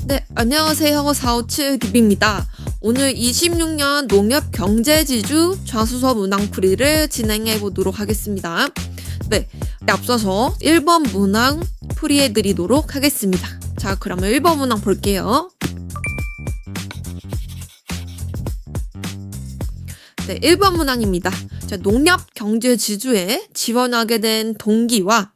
네, 안녕하세요. 457 DB입니다. 오늘 26년 농협 경제지주 좌수서 문항풀이를 진행해 보도록 하겠습니다. 네, 앞서서 1번 문항 풀이해 드리도록 하겠습니다. 자, 그러면 1번 문항 볼게요. 네, 1번 문항입니다. 자, 농협 경제지주에 지원하게 된 동기와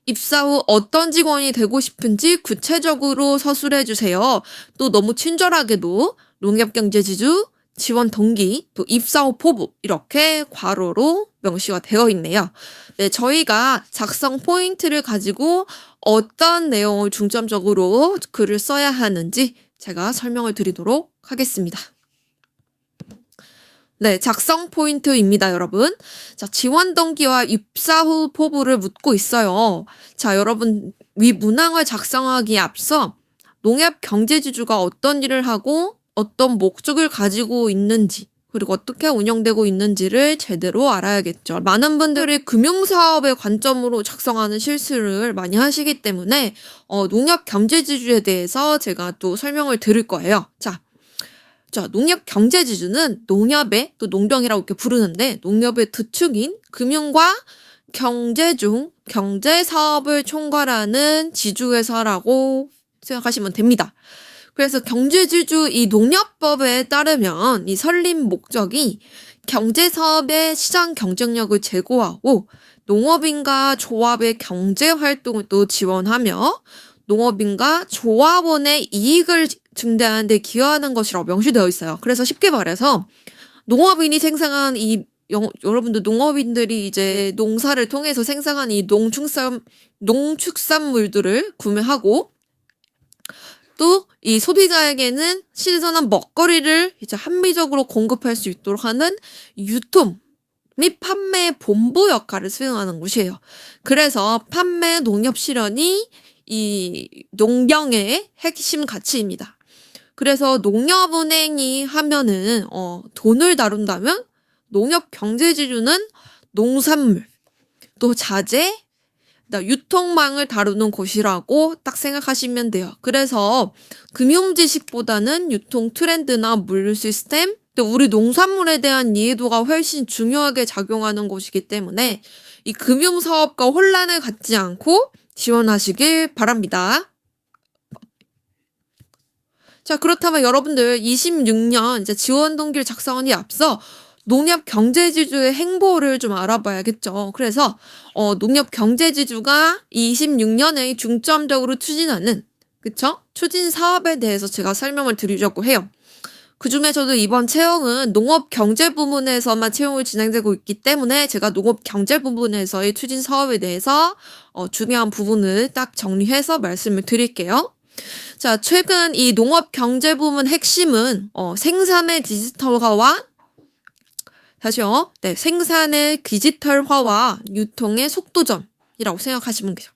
입사 후 어떤 직원이 되고 싶은지 구체적으로 서술해 주세요. 또 너무 친절하게도 농협경제지주, 지원 동기, 또 입사 후 포부 이렇게 괄호로 명시가 되어 있네요. 네, 저희가 작성 포인트를 가지고 어떤 내용을 중점적으로 글을 써야 하는지 제가 설명을 드리도록 하겠습니다. 네, 작성 포인트입니다, 여러분. 자, 지원 동기와 입사 후 포부를 묻고 있어요. 자, 여러분, 위 문항을 작성하기에 앞서 농협 경제지주가 어떤 일을 하고 어떤 목적을 가지고 있는지, 그리고 어떻게 운영되고 있는지를 제대로 알아야겠죠. 많은 분들이 금융사업의 관점으로 작성하는 실수를 많이 하시기 때문에 농협 경제지주에 대해서 제가 또 설명을 드릴 거예요. 자, 농협 경제지주는 농협의 또 농경이라고 이렇게 부르는데 농협의 두 축인 금융과 경제 중 경제사업을 총괄하는 지주회사라고 생각하시면 됩니다. 그래서 경제지주 이 농협법에 따르면 이 설립 목적이 경제사업의 시장 경쟁력을 제고하고 농업인과 조합의 경제활동을 또 지원하며 농업인과 조합원의 이익을 증대하는 데 기여하는 것이라고 명시되어 있어요. 그래서 쉽게 말해서 농업인이 생산한 여러분들 농업인들이 이제 농사를 통해서 생산한 이 농축산물들을 구매하고 또 이 소비자에게는 신선한 먹거리를 이제 합리적으로 공급할 수 있도록 하는 유통 및 판매 본부 역할을 수행하는 곳이에요. 그래서 판매 농협 실현이 이 농경의 핵심 가치입니다. 그래서 농협은행이 하면은 돈을 다룬다면 농협 경제지주는 농산물, 또 자재, 유통망을 다루는 곳이라고 딱 생각하시면 돼요. 그래서 금융 지식보다는 유통 트렌드나 물류 시스템, 또 우리 농산물에 대한 이해도가 훨씬 중요하게 작용하는 곳이기 때문에 이 금융 사업과 혼란을 갖지 않고 지원하시길 바랍니다. 자, 그렇다면 여러분들 26년 이제 지원 동기를 작성하기 앞서 농협 경제지주의 행보를 좀 알아봐야겠죠. 그래서 농협 경제지주가 26년에 중점적으로 추진하는 추진 사업에 대해서 제가 설명을 드리려고 해요. 그중에서도 이번 채용은 농업 경제 부문에서만 채용을 진행되고 있기 때문에 제가 농업 경제 부문에서의 추진 사업에 대해서 중요한 부분을 딱 정리해서 말씀을 드릴게요. 자, 최근 이 농업 경제 부문 핵심은 생산의 디지털화와 생산의 디지털화와 유통의 속도전이라고 생각하시면 돼요.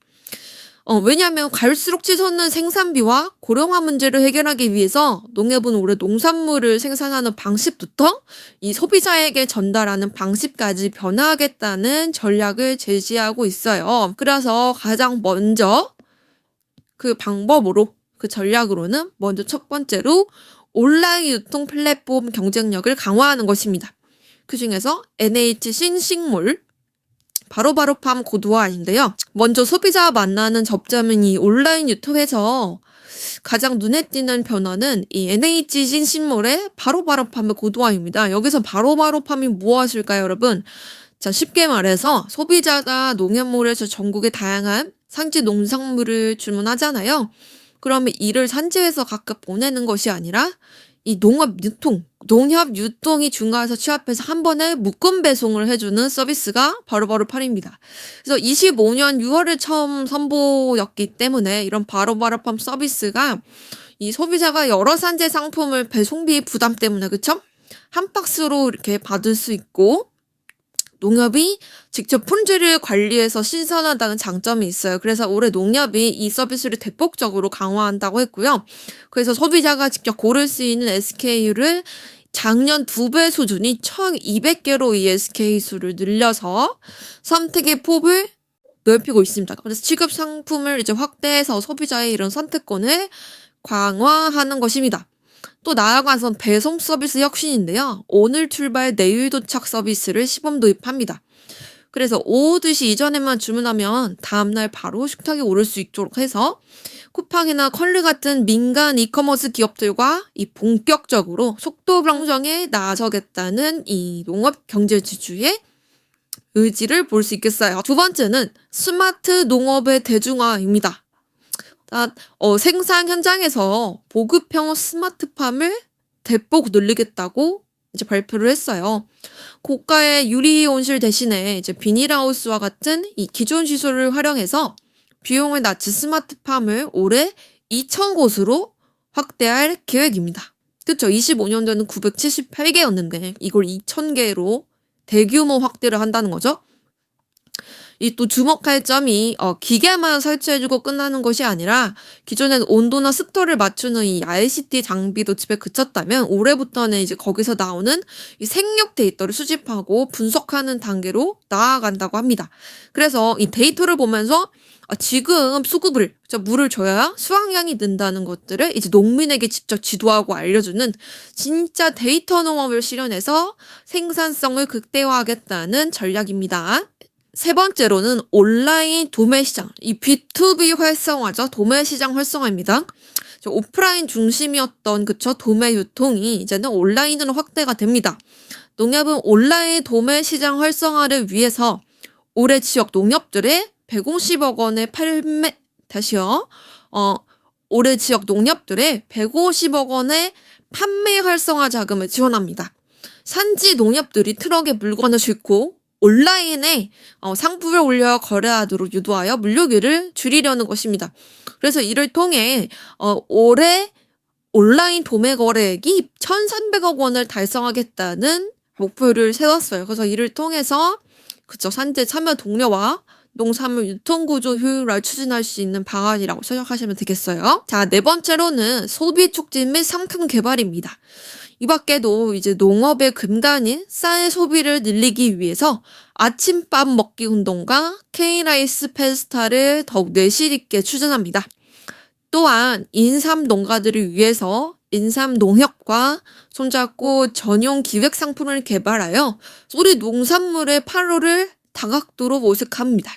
왜냐하면 갈수록 치솟는 생산비와 고령화 문제를 해결하기 위해서 농협은 올해 농산물을 생산하는 방식부터 이 소비자에게 전달하는 방식까지 변화하겠다는 전략을 제시하고 있어요. 그래서 가장 먼저 그 전략으로는 먼저 첫 번째로 온라인 유통 플랫폼 경쟁력을 강화하는 것입니다. 그 중에서 NH 신식몰 바로바로팜 고도화인데요. 먼저 소비자와 만나는 접점인 이 온라인 유통에서 가장 눈에 띄는 변화는 이 NH 신식몰의 바로바로팜의 고도화입니다. 여기서 바로바로팜이 무엇일까요, 여러분? 자, 쉽게 말해서 소비자가 농협몰에서 전국의 다양한 상지 농산물을 주문하잖아요. 그러면 이를 산지에서 각각 보내는 것이 아니라 이 농협 유통이 중간에서 취합해서 한 번에 묶음 배송을 해주는 서비스가 바로바로팜입니다. 그래서 25년 6월에 처음 선보였기 때문에 이런 바로바로팜 서비스가 이 소비자가 여러 산지 상품을 배송비 부담 때문에 한 박스로 이렇게 받을 수 있고 농협이 직접 품질을 관리해서 신선하다는 장점이 있어요. 그래서 올해 농협이 이 서비스를 대폭적으로 강화한다고 했고요. 그래서 소비자가 직접 고를 수 있는 SKU를 작년 2배 수준인 1200개로 이 SK 수를 늘려서 선택의 폭을 넓히고 있습니다. 그래서 취급 상품을 이제 확대해서 소비자의 이런 선택권을 강화하는 것입니다. 또 나아가선 배송 서비스 혁신인데요. 오늘 출발 내일 도착 서비스를 시범 도입합니다. 그래서 오후 2시 이전에만 주문하면 다음날 바로 식탁에 오를 수 있도록 해서 쿠팡이나 컬리 같은 민간 이커머스 기업들과 이 본격적으로 속도 경쟁에 나서겠다는 이 농업 경제 지주의 의지를 볼 수 있겠어요. 두 번째는 스마트 농업의 대중화입니다. 생산 현장에서 보급형 스마트팜을 대폭 늘리겠다고 이제 발표를 했어요. 고가의 유리 온실 대신에 이제 비닐하우스와 같은 이 기존 시설을 활용해서 비용을 낮춘 스마트팜을 올해 2,000곳으로 확대할 계획입니다. 그쵸? 25년도에는 978개였는데 이걸 2,000개로 대규모 확대를 한다는 거죠. 이 또 주목할 점이 기계만 설치해주고 끝나는 것이 아니라 기존엔 온도나 습도를 맞추는 이 RCT 장비도 집에 그쳤다면 올해부터는 이제 거기서 나오는 이 생육 데이터를 수집하고 분석하는 단계로 나아간다고 합니다. 그래서 이 데이터를 보면서 지금 수급을 물을 줘야 수확량이 는다는 것들을 이제 농민에게 직접 지도하고 알려주는 진짜 데이터 농업을 실현해서 생산성을 극대화하겠다는 전략입니다. 세 번째로는 온라인 도매 시장, 이 B2B 활성화죠. 도매 시장 활성화입니다. 오프라인 중심이었던 도매 유통이 이제는 온라인으로 확대가 됩니다. 농협은 온라인 도매 시장 활성화를 위해서 올해 지역 농협들의 150억 원의 올해 지역 농협들의 150억 원의 판매 활성화 자금을 지원합니다. 산지 농협들이 트럭에 물건을 싣고 온라인에 상품을 올려 거래하도록 유도하여 물류비를 줄이려는 것입니다. 그래서 이를 통해 올해 온라인 도매 거래액이 1,300억 원을 달성하겠다는 목표를 세웠어요. 그래서 이를 통해서 산재 참여 동료와 농산물 유통구조 효율화를 추진할 수 있는 방안이라고 생각하시면 되겠어요. 자, 네 번째로는 소비 촉진 및 상품 개발입니다. 이 밖에도 이제 농업의 근간인 쌀 소비를 늘리기 위해서 아침밥 먹기 운동과 K라이스 페스타를 더욱 내실 있게 추진합니다. 또한 인삼 농가들을 위해서 인삼 농협과 손잡고 전용 기획 상품을 개발하여 우리 농산물의 판로를 다각도로 모색합니다.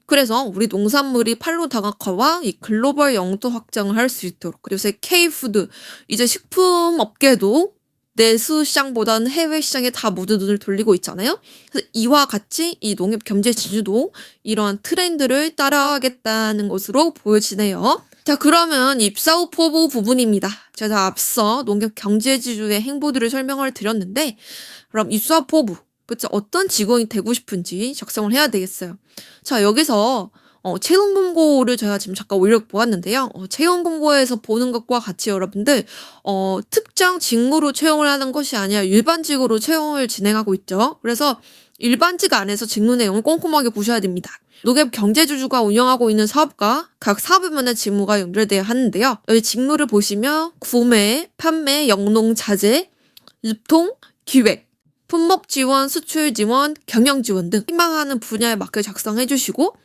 그래서 우리 농산물이 판로 다각화와 이 글로벌 영토 확장을 할 수 있도록, 요새 K푸드, 이제 식품 업계도 내수 시장보다는 해외 시장에 다 모두 눈을 돌리고 있잖아요. 그래서 이와 같이 이 농협 경제 지주도 이러한 트렌드를 따라가겠다는 것으로 보여지네요. 자, 그러면 입사후 포부 부분입니다. 제가 앞서 농협 경제 지주의 행보들을 설명을 드렸는데, 그럼 입사후 포부, 어떤 직원이 되고 싶은지 작성을 해야 되겠어요. 자, 여기서 채용 공고를 제가 지금 잠깐 올려보았는데요. 채용 공고에서 보는 것과 같이 여러분들 특정 직무로 채용을 하는 것이 아니라 일반직으로 채용을 진행하고 있죠. 그래서 일반직 안에서 직무 내용을 꼼꼼하게 보셔야 됩니다. 농협 경제주주가 운영하고 있는 사업과 각 사업부문의 직무가 연결되어야 하는데요. 여기 직무를 보시면 구매, 판매, 영농, 자재, 유통, 기획, 품목 지원, 수출 지원, 경영 지원 등 희망하는 분야에 맞게 작성해 주시고,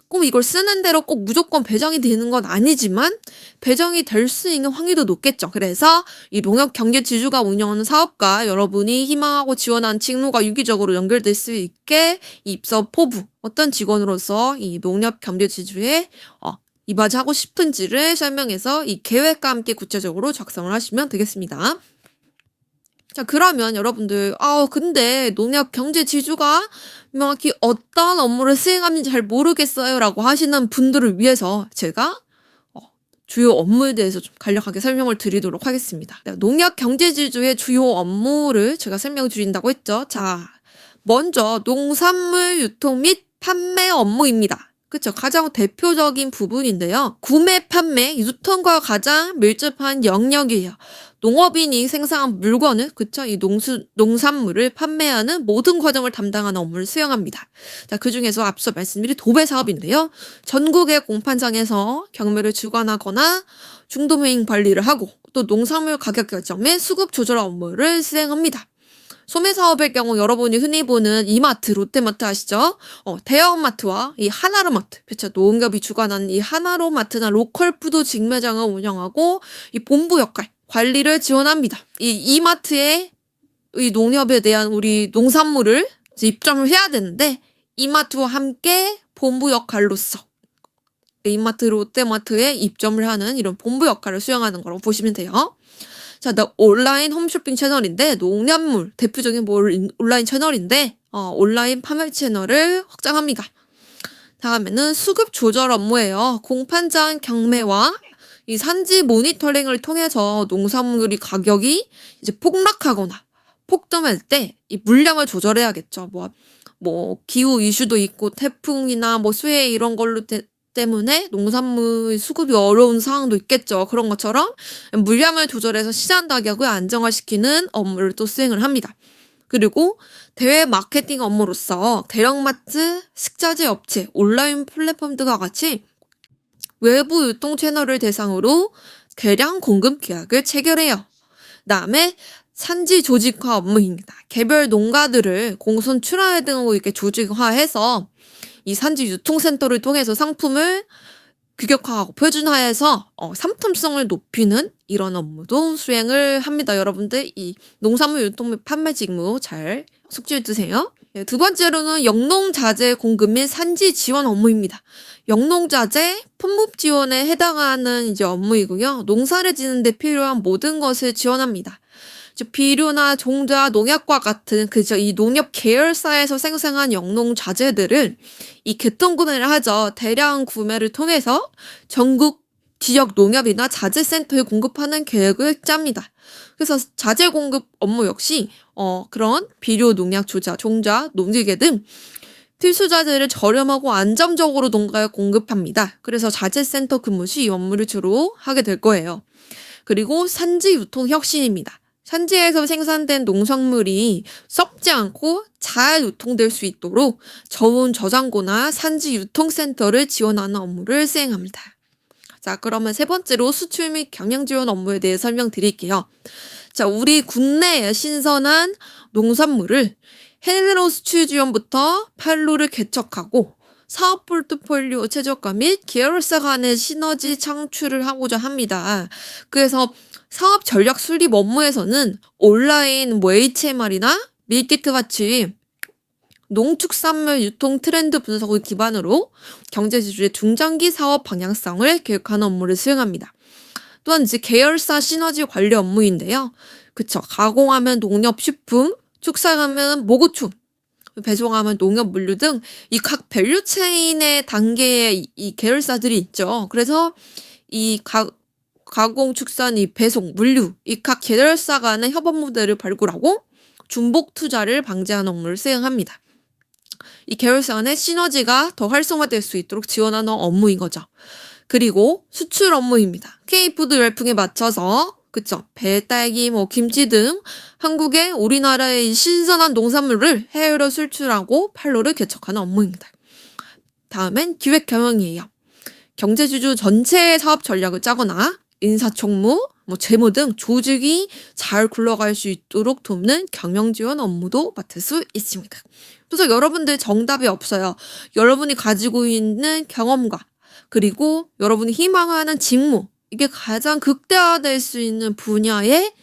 꼭 이걸 쓰는 대로 꼭 무조건 배정이 되는 건 아니지만 배정이 될 수 있는 확률도 높겠죠. 그래서 이 농협 경제 지주가 운영하는 사업과 여러분이 희망하고 지원한 직무가 유기적으로 연결될 수 있게 입사 포부, 어떤 직원으로서 이 농협 경제 지주에 입사하고 싶은지를 설명해서 이 계획과 함께 구체적으로 작성을 하시면 되겠습니다. 자, 그러면 여러분들, 근데 농협 경제 지주가 명확히 어떤 업무를 수행하는지 잘 모르겠어요 라고 하시는 분들을 위해서 제가 주요 업무에 대해서 좀 간략하게 설명을 드리도록 하겠습니다. 농협 경제 지주의 주요 업무를 제가 설명을 드린다고 했죠. 자, 먼저 농산물 유통 및 판매 업무입니다. 그쵸? 가장 대표적인 부분인데요. 구매, 판매, 유통과 가장 밀접한 영역이에요. 농업인이 생산한 물건을, 이 농산물을 판매하는 모든 과정을 담당하는 업무를 수행합니다. 자, 그 중에서 앞서 말씀드린 도배 사업인데요. 전국의 공판장에서 경매를 주관하거나 중도매입 관리를 하고, 또 농산물 가격 결정 및 수급 조절 업무를 수행합니다. 소매 사업의 경우 여러분이 흔히 보는 이마트, 롯데마트 아시죠? 대형마트와 이 하나로마트, 그쵸? 농협이 주관하는 이 하나로마트나 로컬푸드 직매장을 운영하고 이 본부 역할, 관리를 지원합니다. 이 이마트의 이 농협에 대한 우리 농산물을 이제 입점을 해야 되는데 이마트와 함께 본부 역할로서 이마트, 롯데마트에 입점을 하는 이런 본부 역할을 수행하는 거라고 보시면 돼요. 자, 온라인 홈쇼핑 채널인데 농산물 대표적인 온라인 채널인데 온라인 판매 채널을 확장합니다. 다음에는 수급 조절 업무예요. 공판장 경매와 이 산지 모니터링을 통해서 농산물이 가격이 이제 폭락하거나 폭등할 때 이 물량을 조절해야겠죠. 뭐 기후 이슈도 있고 태풍이나 뭐 수해 이런 걸로 때문에 농산물 수급이 어려운 상황도 있겠죠. 그런 것처럼 물량을 조절해서 시장 가격을 안정화시키는 업무를 또 수행을 합니다. 그리고 대외 마케팅 업무로서 대형마트, 식자재 업체, 온라인 플랫폼 등과 같이 외부 유통 채널을 대상으로 계량 공급 계약을 체결해요. 그다음에 산지 조직화 업무입니다. 개별 농가들을 공선 출하회 등으로 이렇게 조직화해서 이 산지 유통센터를 통해서 상품을 규격화하고 표준화해서 상품성을 높이는 이런 업무도 수행을 합니다. 여러분들 이 농산물 유통 및 판매 직무 잘 숙지해 두세요. 두 번째로는 영농자재 공급 및 산지 지원 업무입니다. 영농자재 품목 지원에 해당하는 이제 업무이고요. 농사를 짓는 데 필요한 모든 것을 지원합니다. 비료나 종자, 농약과 같은 이 농협 계열사에서 생산한 영농자재들을 이 개통 구매를 하죠. 대량 구매를 통해서 전국 지역 농협이나 자재센터에 공급하는 계획을 짭니다. 그래서 자재 공급 업무 역시 그런 비료, 농약, 종자, 농기계 등 필수 자재를 저렴하고 안정적으로 농가에 공급합니다. 그래서 자재센터 근무 시 이 업무를 주로 하게 될 거예요. 그리고 산지 유통 혁신입니다. 산지에서 생산된 농산물이 썩지 않고 잘 유통될 수 있도록 저온 저장고나 산지 유통센터를 지원하는 업무를 수행합니다. 자, 그러면 세 번째로 수출 및 경영 지원 업무에 대해 설명드릴게요. 자, 우리 국내에 신선한 농산물을 해외로 수출 지원부터 판로를 개척하고 사업 포트폴리오 최적화 및 계열사 간의 시너지 창출을 하고자 합니다. 그래서 사업 전략 수립 업무에서는 온라인 HMR이나 밀키트 같이 농축산물 유통 트렌드 분석을 기반으로 경제지주의 중장기 사업 방향성을 계획하는 업무를 수행합니다. 또한 이제 계열사 시너지 관리 업무인데요. 그쵸. 가공하면 농협식품, 축산하면 모고충, 배송하면 농협 물류 등 이 각 밸류 체인의 단계에 이 계열사들이 있죠. 그래서 이 가공, 축산, 이 배송, 물류 이 각 계열사 간의 협업 모델을 발굴하고 중복 투자를 방지하는 업무를 수행합니다. 이 계열사 간의 시너지가 더 활성화될 수 있도록 지원하는 업무인 거죠. 그리고 수출 업무입니다. K푸드 열풍에 맞춰서 그쵸. 배, 딸기, 김치 등 한국의 우리나라의 신선한 농산물을 해외로 수출하고 판로를 개척하는 업무입니다. 다음엔 기획 경영이에요. 경제주주 전체의 사업 전략을 짜거나 인사총무, 재무 등 조직이 잘 굴러갈 수 있도록 돕는 경영 지원 업무도 맡을 수 있습니다. 그래서 여러분들 정답이 없어요. 여러분이 가지고 있는 경험과 그리고 여러분이 희망하는 직무 이게 가장 극대화될 수 있는 분야에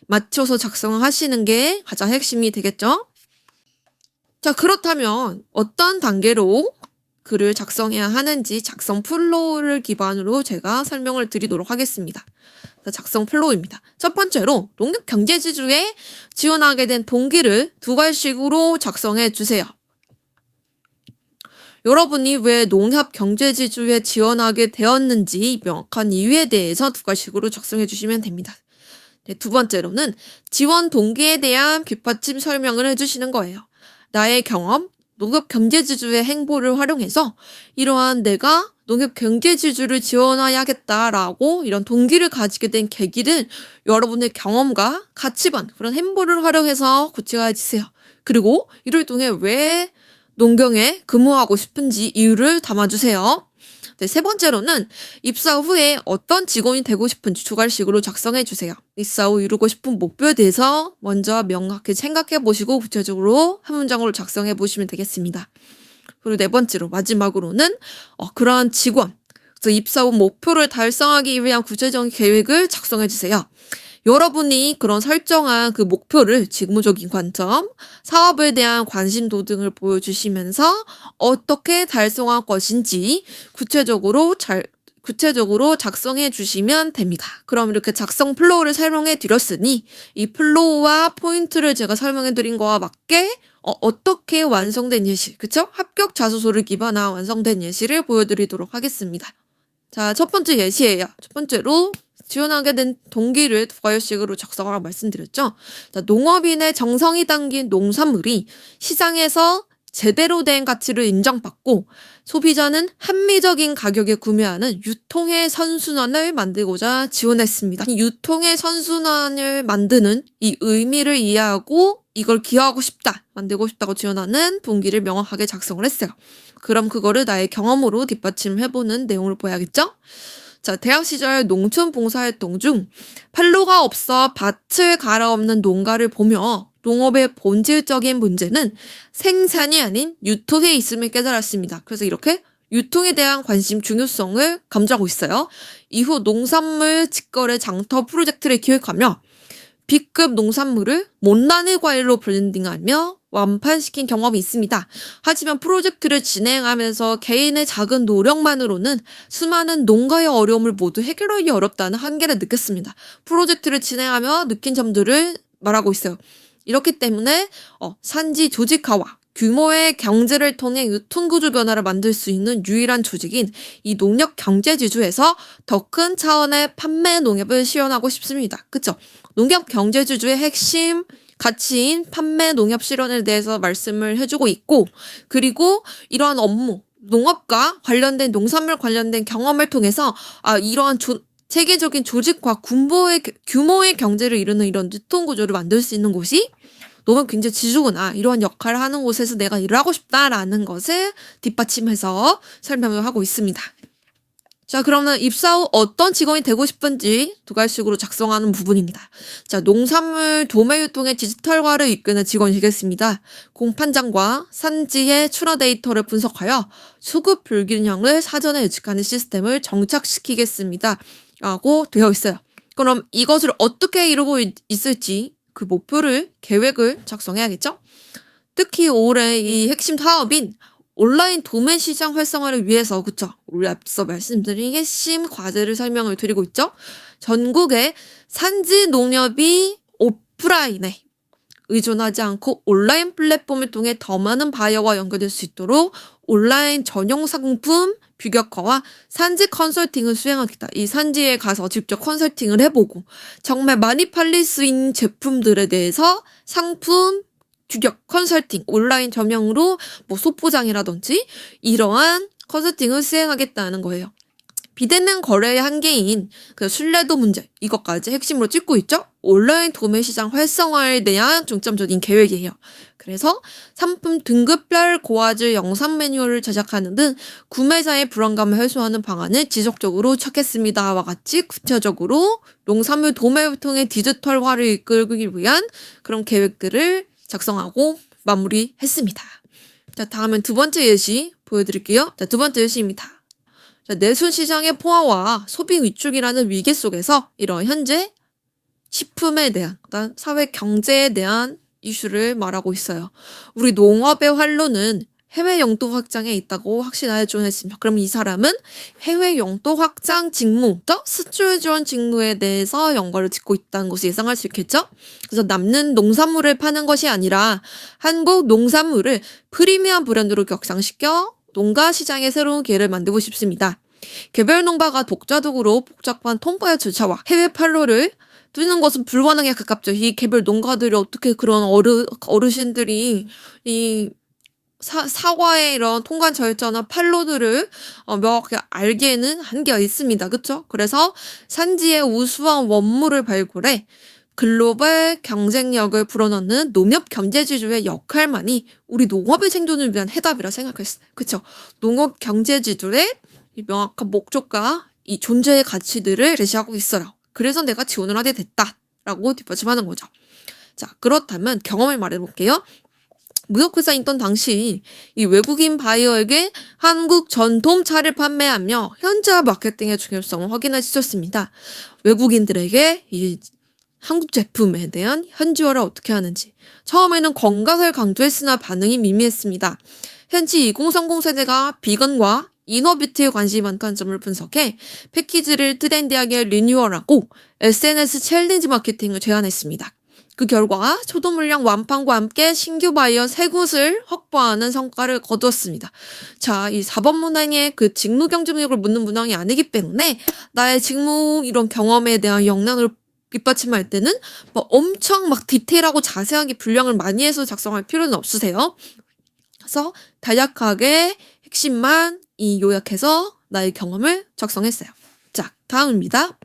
맞춰서 작성하시는 게 가장 핵심이 되겠죠? 자, 그렇다면 어떤 단계로 글을 작성해야 하는지 작성 플로우를 기반으로 제가 설명을 드리도록 하겠습니다. 작성 플로우입니다. 첫 번째로 농협 경제지주에 지원하게 된 동기를 두 가지식으로 작성해 주세요. 여러분이 왜 농협 경제지주에 지원하게 되었는지 명확한 이유에 대해서 두 가지식으로 작성해 주시면 됩니다. 네, 두 번째로는 지원 동기에 대한 뒷받침 설명을 해주시는 거예요. 나의 경험, 농협 경제지주의 행보를 활용해서 이러한 내가 농협 경제지주를 지원해야겠다라고 이런 동기를 가지게 된 계기를 여러분의 경험과 가치관, 그런 행보를 활용해서 구체화해 주세요. 그리고 이를 통해 왜 농경에 근무하고 싶은지 이유를 담아주세요. 네, 세 번째로는 입사 후에 어떤 직원이 되고 싶은지 주관식으로 작성해 주세요. 입사 후 이루고 싶은 목표에 대해서 먼저 명확히 생각해 보시고 구체적으로 한 문장으로 작성해 보시면 되겠습니다. 그리고 네 번째로 마지막으로는 그러한 직원, 그래서 입사 후 목표를 달성하기 위한 구체적인 계획을 작성해 주세요. 여러분이 그런 설정한 그 목표를 직무적인 관점, 사업에 대한 관심도 등을 보여주시면서 어떻게 달성할 것인지 구체적으로 작성해 주시면 됩니다. 그럼 이렇게 작성 플로우를 설명해 드렸으니 이 플로우와 포인트를 제가 설명해 드린 거와 맞게 어떻게 완성된 예시, 그쵸? 합격 자소서를 기반한 완성된 예시를 보여드리도록 하겠습니다. 자, 첫 번째 예시예요. 첫 번째로 지원하게 된 동기를 두 가지씩으로 작성하라고 말씀드렸죠. 자, 농업인의 정성이 담긴 농산물이 시장에서 제대로 된 가치를 인정받고 소비자는 합리적인 가격에 구매하는 유통의 선순환을 만들고자 지원했습니다. 이 유통의 선순환을 만드는 이 의미를 이해하고 이걸 기여하고 싶다, 만들고 싶다고 지원하는 동기를 명확하게 작성을 했어요. 그럼 그거를 나의 경험으로 뒷받침해보는 내용을 보야겠죠? 자, 대학 시절 농촌 봉사활동 중 판로가 없어 밭을 갈아엎는 농가를 보며 농업의 본질적인 문제는 생산이 아닌 유통에 있음을 깨달았습니다. 그래서 이렇게 유통에 대한 관심 중요성을 강조하고 있어요. 이후 농산물 직거래 장터 프로젝트를 기획하며 B급 농산물을 못난이 과일로 브랜딩하며 완판시킨 경험이 있습니다. 하지만 프로젝트를 진행하면서 개인의 작은 노력만으로는 수많은 농가의 어려움을 모두 해결하기 어렵다는 한계를 느꼈습니다. 프로젝트를 진행하며 느낀 점들을 말하고 있어요. 이렇기 때문에 산지 조직화와 규모의 경제를 통해 유통구조 변화를 만들 수 있는 유일한 조직인 이 농협 경제지주에서 더 큰 차원의 판매 농협을 실현하고 싶습니다. 그쵸? 농협 경제지주의 핵심 가치인 판매 농협 실현에 대해서 말씀을 해주고 있고, 그리고 이러한 업무, 농업과 관련된 농산물 관련된 경험을 통해서 이러한 세계적인 조직과 규모의 경제를 이루는 이런 유통구조를 만들 수 있는 곳이 너무 굉장히 지주구나, 이러한 역할을 하는 곳에서 내가 일을 하고 싶다라는 것을 뒷받침해서 설명을 하고 있습니다. 자, 그러면 입사 후 어떤 직원이 되고 싶은지 두 가지식으로 작성하는 부분입니다. 자, 농산물 도매 유통의 디지털화를 이끄는 직원이겠습니다. 공판장과 산지의 출하 데이터를 분석하여 수급 불균형을 사전에 예측하는 시스템을 정착시키겠습니다. 라고 되어 있어요. 그럼 이것을 어떻게 이루고 있을지 그 목표를, 계획을 작성해야겠죠? 특히 올해 이 핵심 사업인 온라인 도매 시장 활성화를 위해서, 그쵸? 우리 앞서 말씀드린 핵심 과제를 설명을 드리고 있죠? 전국의 산지 농협이 오프라인에 의존하지 않고 온라인 플랫폼을 통해 더 많은 바이어와 연결될 수 있도록 온라인 전용 상품 규격화와 산지 컨설팅을 수행하겠다. 이 산지에 가서 직접 컨설팅을 해보고 정말 많이 팔릴 수 있는 제품들에 대해서 상품 규격 컨설팅, 온라인 전용으로 소포장이라든지 이러한 컨설팅을 수행하겠다는 거예요. 비대면 거래의 한계인 그 신뢰도 문제, 이것까지 핵심으로 찍고 있죠. 온라인 도매 시장 활성화에 대한 중점적인 계획이에요. 그래서 상품 등급별 고화질 영상 매뉴얼을 제작하는 등 구매자의 불안감을 해소하는 방안을 지속적으로 찾겠습니다와 같이 구체적으로 농산물 도매를 통해 디지털화를 이끌기 위한 그런 계획들을 작성하고 마무리했습니다. 자, 다음은 두 번째 예시 보여드릴게요. 자, 두 번째 예시입니다. 자, 내수 시장의 포화와 소비 위축이라는 위기 속에서 이런 현재 식품에 대한, 사회 경제에 대한 이슈를 말하고 있어요. 우리 농업의 활로는 해외 영토 확장에 있다고 확신하여 지원했습니다. 그럼 이 사람은 해외 영토 확장 직무, 수출 지원 직무에 대해서 연관을 짓고 있다는 것을 예상할 수 있겠죠? 그래서 남는 농산물을 파는 것이 아니라 한국 농산물을 프리미엄 브랜드로 격상시켜 농가 시장의 새로운 기회를 만들고 싶습니다. 개별 농가가 독자적으로 복잡한 통과의 절차와 해외 판로를 뚫는 것은 불가능에 가깝죠. 이 개별 농가들이 어떻게 그런 어르신들이 이 사과의 이런 통관 절차나 판로들을 명확히 알기에는 한계가 있습니다. 그쵸? 그래서 산지의 우수한 원물을 발굴해 글로벌 경쟁력을 불어넣는 농협 경제지주의 역할만이 우리 농업의 생존을 위한 해답이라 생각했어요. 그쵸? 농업 경제지주의 이 명확한 목적과 이 존재의 가치들을 제시하고 있어요. 그래서 내가 지원을 하게 됐다라고 뒷받침하는 거죠. 자, 그렇다면 경험을 말해볼게요. 무역회사에 있던 당시 이 외국인 바이어에게 한국 전통차를 판매하며 현지화 마케팅의 중요성을 확인할 수 있었습니다. 외국인들에게 이 한국 제품에 대한 현지화를 어떻게 하는지. 처음에는 건강을 강조했으나 반응이 미미했습니다. 현지 2030 세대가 비건과 이너뷰티에 관심이 많다는 점을 분석해 패키지를 트렌디하게 리뉴얼하고 SNS 챌린지 마케팅을 제안했습니다. 그 결과 초도 물량 완판과 함께 신규 바이어 3곳을 확보하는 성과를 거두었습니다. 자, 이 4번 문항의 그 직무 경쟁력을 묻는 문항이 아니기 때문에 나의 직무 이런 경험에 대한 역량을 뒷받침할 때는 뭐 엄청 막 디테일하고 자세하게 분량을 많이 해서 작성할 필요는 없으세요. 그래서 간략하게 핵심만 이 요약해서 나의 경험을 작성했어요. 자, 다음입니다.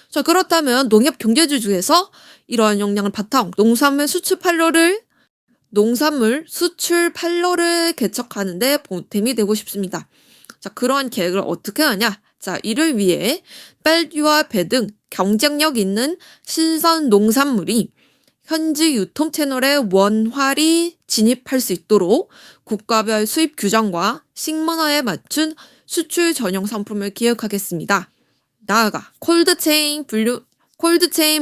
자, 그렇다면 농협 경제주 중에서 이러한 역량을 바탕 농산물 수출 판로를 개척하는데 보탬이 되고 싶습니다. 자, 그러한 계획을 어떻게 하냐? 자, 이를 위해 빨주와 배 등 경쟁력 있는 신선 농산물이 현지 유통 채널에 원활히 진입할 수 있도록 국가별 수입 규정과 식문화에 맞춘 수출 전용 상품을 기획하겠습니다. 나아가 콜드체인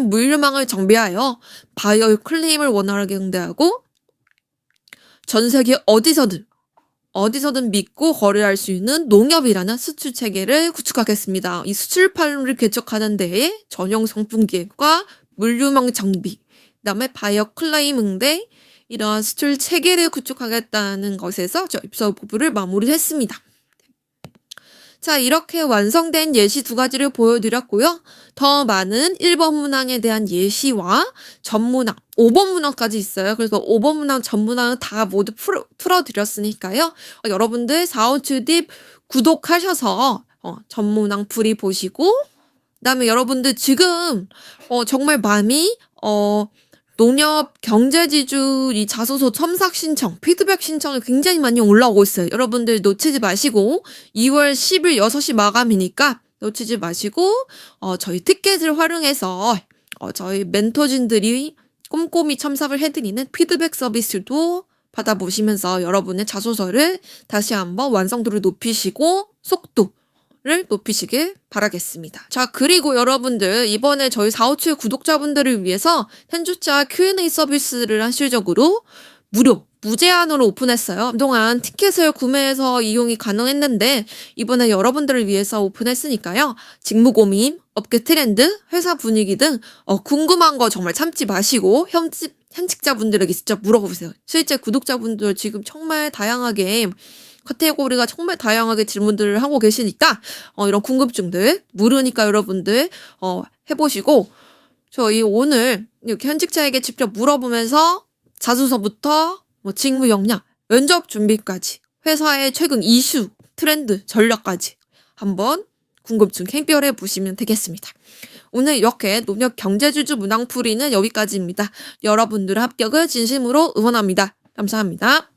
물류망을 정비하여 바이어 클레임을 원활하게 응대하고 전 세계 어디서든 믿고 거래할 수 있는 농협이라는 수출 체계를 구축하겠습니다. 이 수출 판로를 개척하는 데에 전용 상품 기획과 물류망 정비, 그다음에 바이어 클레임 응대, 이러한 수출 체계를 구축하겠다는 것에서 저 입서 부분을 마무리했습니다. 자, 이렇게 완성된 예시 2가지를 보여드렸고요. 더 많은 1번 문항에 대한 예시와 전문항, 5번 문항까지 있어요. 그래서 5번 문항, 전문항은 다 모두 풀어드렸으니까요. 여러분들 457딥 구독하셔서 전문항 풀이 보시고, 그다음에 여러분들 지금 정말 많이 농협 경제지주 이 자소서 첨삭 신청, 피드백 신청이 굉장히 많이 올라오고 있어요. 여러분들 놓치지 마시고 2월 10일 6시 마감이니까 놓치지 마시고 저희 티켓을 활용해서 저희 멘토진들이 꼼꼼히 첨삭을 해드리는 피드백 서비스도 받아보시면서 여러분의 자소서를 다시 한번 완성도를 높이시고 속도를 높이시길 바라겠습니다. 자, 그리고 여러분들 이번에 저희 457 구독자분들을 위해서 현주차 Q&A 서비스를 한실적으로 무제한으로 오픈했어요. 그동안 티켓을 구매해서 이용이 가능했는데 이번에 여러분들을 위해서 오픈했으니까요. 직무 고민, 업계 트렌드, 회사 분위기 등 궁금한 거 정말 참지 마시고 현직자분들에게 직접 물어보세요. 실제 구독자분들 지금 정말 다양하게 카테고리가 정말 다양하게 질문들을 하고 계시니까 이런 궁금증들 물으니까 여러분들 해보시고 저희 오늘 이렇게 현직자에게 직접 물어보면서 자소서부터 직무 역량, 면접 준비까지 회사의 최근 이슈, 트렌드, 전략까지 한번 궁금증 캠페인해 보시면 되겠습니다. 오늘 이렇게 농협 경제주주 문항풀이는 여기까지입니다. 여러분들의 합격을 진심으로 응원합니다. 감사합니다.